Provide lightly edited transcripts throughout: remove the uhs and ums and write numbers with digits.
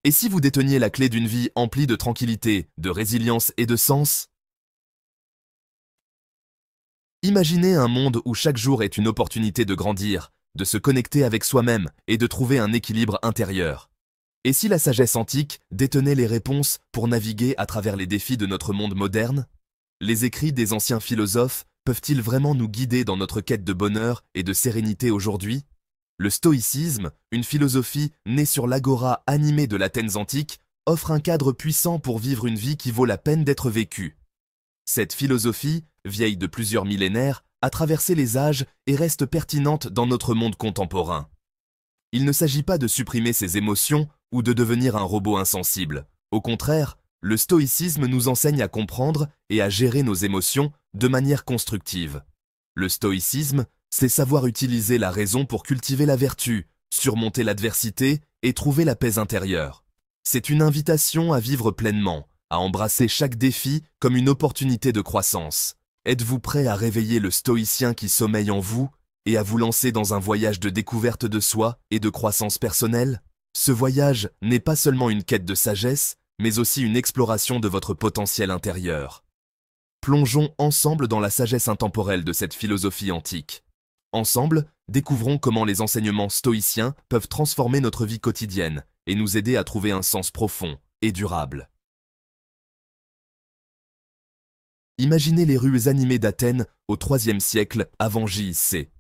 Et si vous déteniez la clé d'une vie emplie de tranquillité, de résilience et de sens? Imaginez un monde où chaque jour est une opportunité de grandir, de se connecter avec soi-même et de trouver un équilibre intérieur. Et si la sagesse antique détenait les réponses pour naviguer à travers les défis de notre monde moderne? Les écrits des anciens philosophes peuvent-ils vraiment nous guider dans notre quête de bonheur et de sérénité aujourd'hui? Le stoïcisme, une philosophie née sur l'agora animée de l'Athènes antique, offre un cadre puissant pour vivre une vie qui vaut la peine d'être vécue. Cette philosophie, vieille de plusieurs millénaires, a traversé les âges et reste pertinente dans notre monde contemporain. Il ne s'agit pas de supprimer ses émotions ou de devenir un robot insensible. Au contraire, le stoïcisme nous enseigne à comprendre et à gérer nos émotions de manière constructive. Le stoïcisme, c'est savoir utiliser la raison pour cultiver la vertu, surmonter l'adversité et trouver la paix intérieure. C'est une invitation à vivre pleinement, à embrasser chaque défi comme une opportunité de croissance. Êtes-vous prêt à réveiller le stoïcien qui sommeille en vous et à vous lancer dans un voyage de découverte de soi et de croissance personnelle? Ce voyage n'est pas seulement une quête de sagesse, mais aussi une exploration de votre potentiel intérieur. Plongeons ensemble dans la sagesse intemporelle de cette philosophie antique. Ensemble, découvrons comment les enseignements stoïciens peuvent transformer notre vie quotidienne et nous aider à trouver un sens profond et durable. Imaginez les rues animées d'Athènes au IIIe siècle avant JC.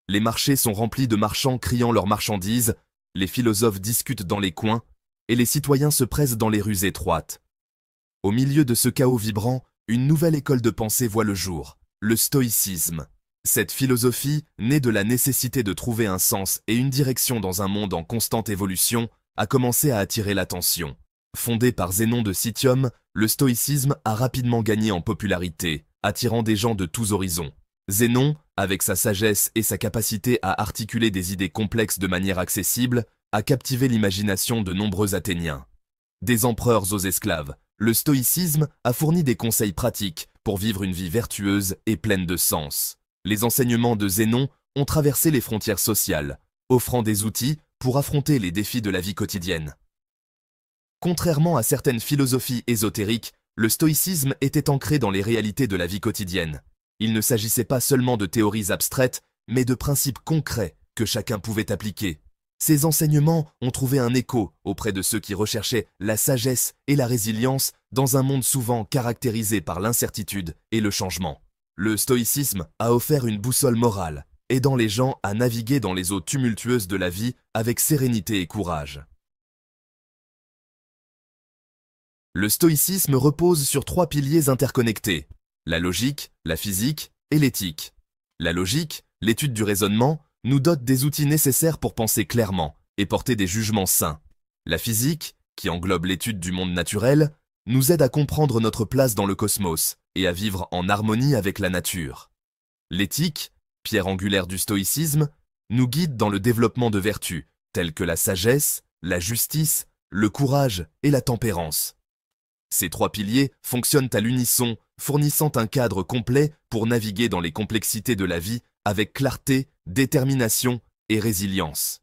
Les marchés sont remplis de marchands criant leurs marchandises, les philosophes discutent dans les coins, et les citoyens se pressent dans les rues étroites. Au milieu de ce chaos vibrant, une nouvelle école de pensée voit le jour, le stoïcisme. Cette philosophie, née de la nécessité de trouver un sens et une direction dans un monde en constante évolution, a commencé à attirer l'attention. Fondé par Zénon de Citium, le stoïcisme a rapidement gagné en popularité, attirant des gens de tous horizons. Zénon, avec sa sagesse et sa capacité à articuler des idées complexes de manière accessible, a captivé l'imagination de nombreux Athéniens. Des empereurs aux esclaves, le stoïcisme a fourni des conseils pratiques pour vivre une vie vertueuse et pleine de sens. Les enseignements de Zénon ont traversé les frontières sociales, offrant des outils pour affronter les défis de la vie quotidienne. Contrairement à certaines philosophies ésotériques, le stoïcisme était ancré dans les réalités de la vie quotidienne. Il ne s'agissait pas seulement de théories abstraites, mais de principes concrets que chacun pouvait appliquer. Ces enseignements ont trouvé un écho auprès de ceux qui recherchaient la sagesse et la résilience dans un monde souvent caractérisé par l'incertitude et le changement. Le stoïcisme a offert une boussole morale, aidant les gens à naviguer dans les eaux tumultueuses de la vie avec sérénité et courage. Le stoïcisme repose sur 3 piliers interconnectés: la logique, la physique et l'éthique. La logique, l'étude du raisonnement, nous dote des outils nécessaires pour penser clairement et porter des jugements sains. La physique, qui englobe l'étude du monde naturel, nous aide à comprendre notre place dans le cosmos et à vivre en harmonie avec la nature. L'éthique, pierre angulaire du stoïcisme, nous guide dans le développement de vertus telles que la sagesse, la justice, le courage et la tempérance. Ces 3 piliers fonctionnent à l'unisson, fournissant un cadre complet pour naviguer dans les complexités de la vie avec clarté, détermination et résilience.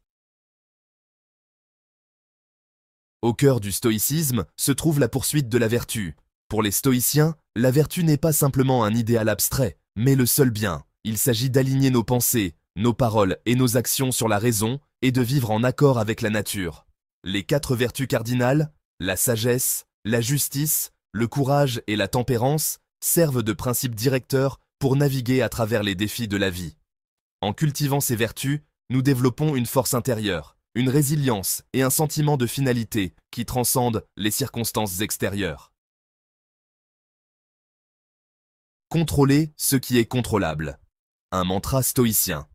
Au cœur du stoïcisme se trouve la poursuite de la vertu. Pour les stoïciens, la vertu n'est pas simplement un idéal abstrait, mais le seul bien. Il s'agit d'aligner nos pensées, nos paroles et nos actions sur la raison et de vivre en accord avec la nature. Les 4 vertus cardinales, la sagesse, la justice, le courage et la tempérance, servent de principes directeurs pour naviguer à travers les défis de la vie. En cultivant ces vertus, nous développons une force intérieure, une résilience et un sentiment de finalité qui transcendent les circonstances extérieures. Contrôler ce qui est contrôlable. Un mantra stoïcien.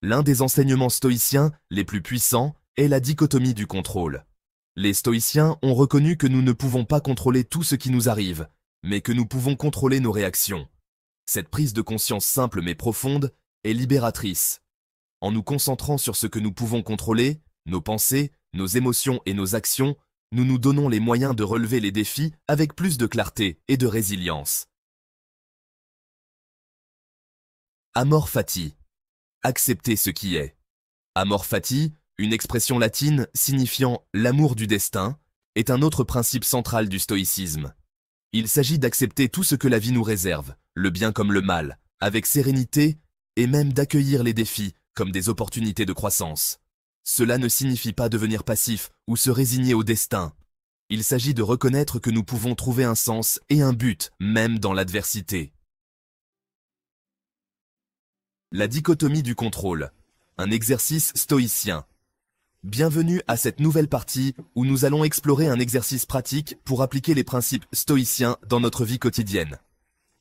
L'un des enseignements stoïciens les plus puissants est la dichotomie du contrôle. Les stoïciens ont reconnu que nous ne pouvons pas contrôler tout ce qui nous arrive, mais que nous pouvons contrôler nos réactions. Cette prise de conscience simple mais profonde est libératrice. En nous concentrant sur ce que nous pouvons contrôler, nos pensées, nos émotions et nos actions, nous nous donnons les moyens de relever les défis avec plus de clarté et de résilience. Amor Fati. Accepter ce qui est. Amor fati, une expression latine signifiant l'amour du destin, est un autre principe central du stoïcisme. Il s'agit d'accepter tout ce que la vie nous réserve, le bien comme le mal, avec sérénité, et même d'accueillir les défis comme des opportunités de croissance. Cela ne signifie pas devenir passif ou se résigner au destin. Il s'agit de reconnaître que nous pouvons trouver un sens et un but, même dans l'adversité. La dichotomie du contrôle, un exercice stoïcien. Bienvenue à cette nouvelle partie où nous allons explorer un exercice pratique pour appliquer les principes stoïciens dans notre vie quotidienne.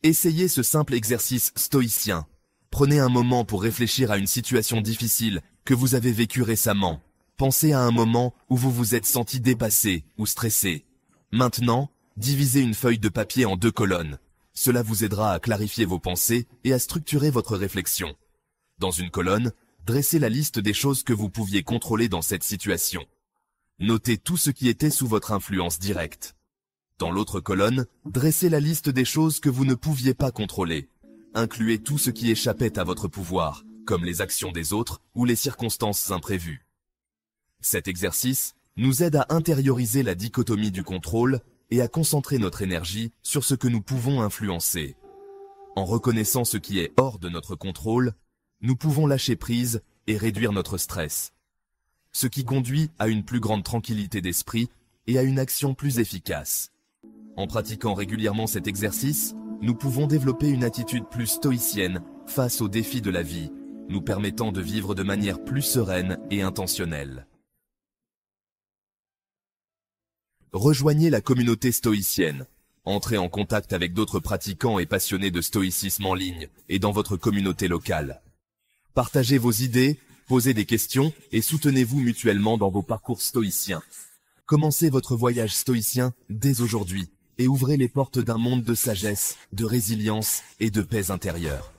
Essayez ce simple exercice stoïcien. Prenez un moment pour réfléchir à une situation difficile que vous avez vécue récemment. Pensez à un moment où vous vous êtes senti dépassé ou stressé. Maintenant, divisez une feuille de papier en 2 colonnes. Cela vous aidera à clarifier vos pensées et à structurer votre réflexion. Dans une colonne, dressez la liste des choses que vous pouviez contrôler dans cette situation. Notez tout ce qui était sous votre influence directe. Dans l'autre colonne, dressez la liste des choses que vous ne pouviez pas contrôler. Incluez tout ce qui échappait à votre pouvoir, comme les actions des autres ou les circonstances imprévues. Cet exercice nous aide à intérioriser la dichotomie du contrôle et à concentrer notre énergie sur ce que nous pouvons influencer. En reconnaissant ce qui est hors de notre contrôle, nous pouvons lâcher prise et réduire notre stress, ce qui conduit à une plus grande tranquillité d'esprit et à une action plus efficace. En pratiquant régulièrement cet exercice, nous pouvons développer une attitude plus stoïcienne face aux défis de la vie, nous permettant de vivre de manière plus sereine et intentionnelle. Rejoignez la communauté stoïcienne. Entrez en contact avec d'autres pratiquants et passionnés de stoïcisme en ligne et dans votre communauté locale. Partagez vos idées, posez des questions et soutenez-vous mutuellement dans vos parcours stoïciens. Commencez votre voyage stoïcien dès aujourd'hui et ouvrez les portes d'un monde de sagesse, de résilience et de paix intérieure.